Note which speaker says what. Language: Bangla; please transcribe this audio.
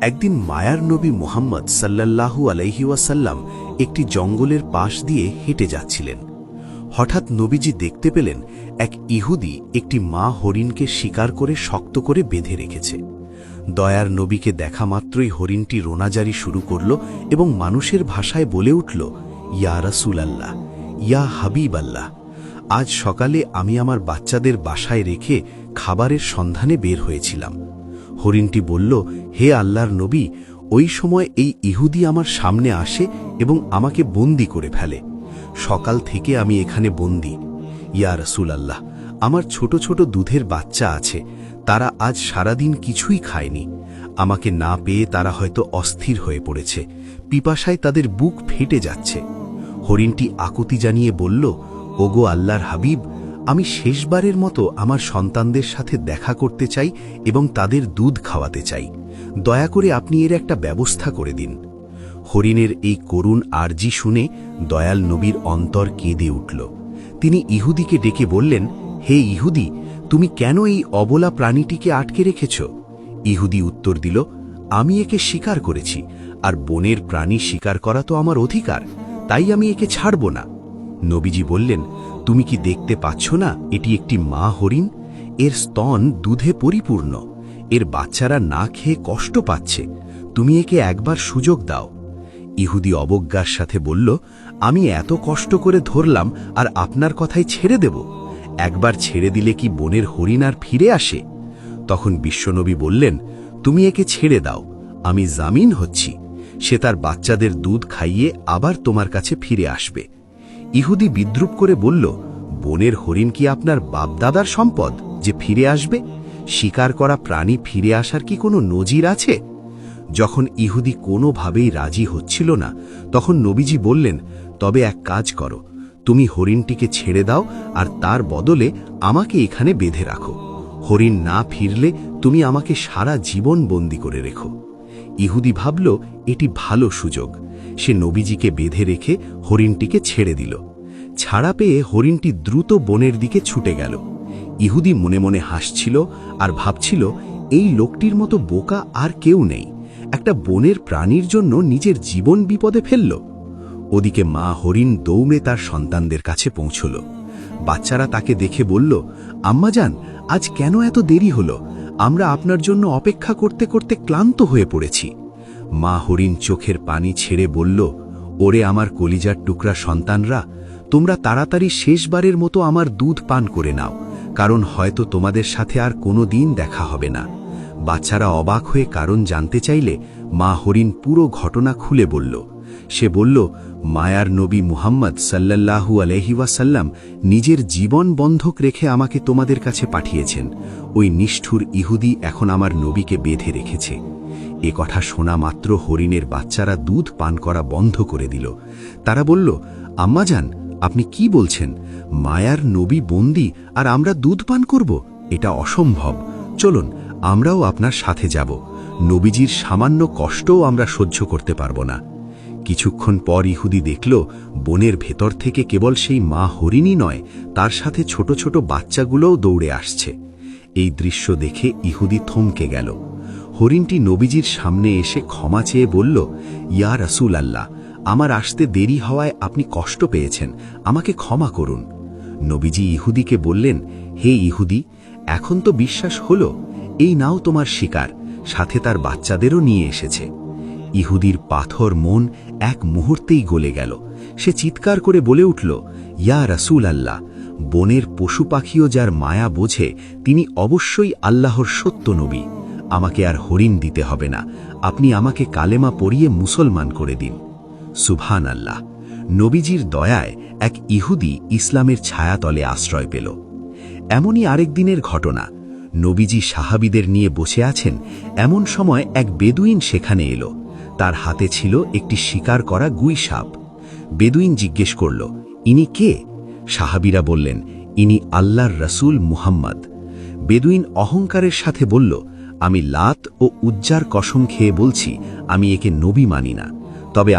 Speaker 1: একদিন মায়ার নবী মুহাম্মদ সাল্লাল্লাহু আলাইহি ওয়াসাল্লাম একটি জঙ্গলের পাশ দিয়ে হেঁটে যাচ্ছিলেন। হঠাৎ নবীজি দেখতে পেলেন এক ইহুদি একটি মা হরিণকে শিকার করে শক্ত করে বেঁধে রেখেছে। দয়ার নবীকে দেখা মাত্রই হরিণটি রোনাজারি শুরু করল এবং মানুষের ভাষায় বলে উঠল, ইয়া রাসূলাল্লাহ, ইয়া হাবিব আল্লাহ, আজ সকালে আমি আমার বাচ্চাদের বাসায় রেখে খাবারের সন্ধানে বের হয়েছিলাম। হরিণটি বলল, হে আল্লাহর নবী, ওই সময় এই ইহুদি আমার সামনে আসে এবং আমাকে বন্দী করে ফেলে। সকাল থেকে আমি এখানে বন্দী। ইয়া রাসূলাল্লাহ, আমার ছোট ছোট দুধের বাচ্চা আছে, তারা আজ সারাদিন কিছুই খায়নি। আমাকে না পেয়ে তারা হয়তো অস্থির হয়ে পড়েছে, পিপাসায় তাদের বুক ফেটে যাচ্ছে। হরিণটি আকুতি জানিয়ে বলল, ওগো আল্লাহর হাবিব, আমি শেষবারের মতো আমার সন্তানদের সাথে দেখা করতে চাই এবং তাদের দুধ খাওয়াতে চাই। দয়া করে আপনি এর একটা ব্যবস্থা করে দিন। হরিণের এই করুণ আর্জি শুনে দয়াল নবীর অন্তর কেঁদে উঠল। তিনি ইহুদিকে ডেকে বললেন, হে ইহুদি, তুমি কেন এই অবলা প্রাণীটিকে আটকে রেখেছ? ইহুদি উত্তর দিল, আমি একে শিকার করেছি, আর বনের প্রাণী শিকার করা তো আমার অধিকার, তাই আমি একে ছাড়ব না। নবীজি বললেন, তুমি কি দেখতে পাচ্ছ না এটি একটি মা হরিণ? এর স্তন দুধে পরিপূর্ণ, এর বাচ্চারা না খেয়ে কষ্ট পাচ্ছে, তুমি একে একবার সুযোগ দাও। ইহুদি অবজ্ঞার সাথে বলল, আমি এত কষ্ট করে ধরলাম আর আপনার কথাই ছেড়ে দেব? একবার ছেড়ে দিলে কি বনের হরিণ আর ফিরে আসে? তখন বিশ্বনবী বললেন, তুমি একে ছেড়ে দাও, আমি জামিন হচ্ছি, সে তার বাচ্চাদের দুধ খাইয়ে আবার তোমার কাছে ফিরে আসবে। ইহুদি বিদ্রুপ করে বলল, বনের হরিণ কি আপনার বাপদাদার সম্পদ যে ফিরে আসবে? শিকার করা প্রাণী ফিরে আসার কি কোনো নজির আছে? যখন ইহুদি কোনোভাবেই রাজি হচ্ছিল না, তখন নবীজি বললেন, তবে এক কাজ করো, তুমি হরিণটিকে ছেড়ে দাও আর তার বদলে আমাকে এখানে বেঁধে রাখো। হরিণ না ফিরলে তুমি আমাকে সারা জীবন বন্দী করে রেখো। ইহুদি ভাবল এটি ভালো সুযোগ। সে নবীজিকে বেঁধে রেখে হরিণটিকে ছেড়ে দিল। ছাড়া পেয়ে হরিণটি দ্রুত বনের দিকে ছুটে গেল। ইহুদি মনে মনে হাসছিল আর ভাবছিল, এই লোকটির মতো বোকা আর কেউ নেই, একটা বনের প্রাণীর জন্য নিজের জীবন বিপদে ফেলল। ওদিকে মা হরিণ দৌড়ে তার সন্তানদের কাছে পৌঁছল। বাচ্চারা তাকে দেখে বলল, আম্মাজান, আজ কেন এত দেরি হলো? আমরা আপনার জন্য অপেক্ষা করতে করতে ক্লান্ত হয়ে পড়েছি। মা হরিণ চোখের পানি ছেড়ে বলল, ওরে আমার কলিজার টুকরা সন্তানরা, তোমরা তাড়াতাড়ি শেষবারের মতো আমার দুধ পান করে নাও, কারণ হয়তো তোমাদের সাথে আর কোনো দিন দেখা হবে না। বাচ্চারা অবাক হয়ে কারণ জানতে চাইলে মা হরিণ পুরো ঘটনা খুলে বলল। সে বলল, মায়ার নবী মুহাম্মদ সাল্লাল্লাহু আলাইহি ওয়াসাল্লাম নিজের জীবন বন্ধক রেখে আমাকে তোমাদের কাছে পাঠিয়েছেন। ওই নিষ্ঠুর ইহুদি এখন আমার নবীকে বেঁধে রেখেছে। এ কথা শোনা মাত্র হরিণের বাচ্চারা দুধ পান করা বন্ধ করে দিল। তারা বলল, আম্মাজান, আপনি কি বলছেন? মায়ার নবী বন্দী আর আমরা দুধ পান করব? এটা অসম্ভব। চলুন, আমরাও আপনার সাথে যাব। নবীজির সামান্য কষ্টও আমরা সহ্য করতে পারব না। কিছুক্ষণ পর ইহুদি দেখল, বনের ভেতর থেকে কেবল সেই মা হরিণই নয়, তার সাথে ছোট ছোট বাচ্চাগুলোও দৌড়ে আসছে। এই দৃশ্য দেখে ইহুদি থমকে গেল। হরিণটি নবীজির সামনে এসে ক্ষমা চেয়ে বলল, ইয়া রাসূলাল্লাহ, আমার আসতে দেরি হওয়ায় আপনি কষ্ট পেয়েছেন, আমাকে ক্ষমা করুন। নবীজি ইহুদিকে বললেন, হে ইহুদি, এখন তো বিশ্বাস হলো, এই নাও তোমার শিকার, সাথে তার বাচ্চাদেরও নিয়ে এসেছে। ইহুদির পাথর মন এক মুহূর্তেই গলে গেল। সে চিৎকার করে বলে উঠল, ইয়া রাসূলাল্লাহ, বনের পশু পাখিও যার মায়া বোঝে, তিনি অবশ্যই আল্লাহর সত্য নবী। আমাকে আর হরিণ দিতে হবে না, আপনি আমাকে কালেমা পড়িয়ে মুসলমান করে দিন। সুবহান আল্লাহ। নবীজির দয়ায় এক ইহুদি ইসলামের ছায়াতলে আশ্রয় পেল। এমনই আরেক দিনের ঘটনা। নবীজি সাহাবীদের নিয়ে বসে আছেন, এমন সময় এক বেদুইন সেখানে এলো। তার হাতে ছিল একটি শিকার করা গুই সাপ। বেদুইন জিজ্ঞেস করল, ইনি কে? সাহাবীরা বললেন, ইনি আল্লাহর রাসূল মুহাম্মদ। বেদুইন অহংকারের সাথে বলল, আমি লাত ও উজ্জার কসম খেয়ে বলছি, আমি একে নবী মানি না, তবে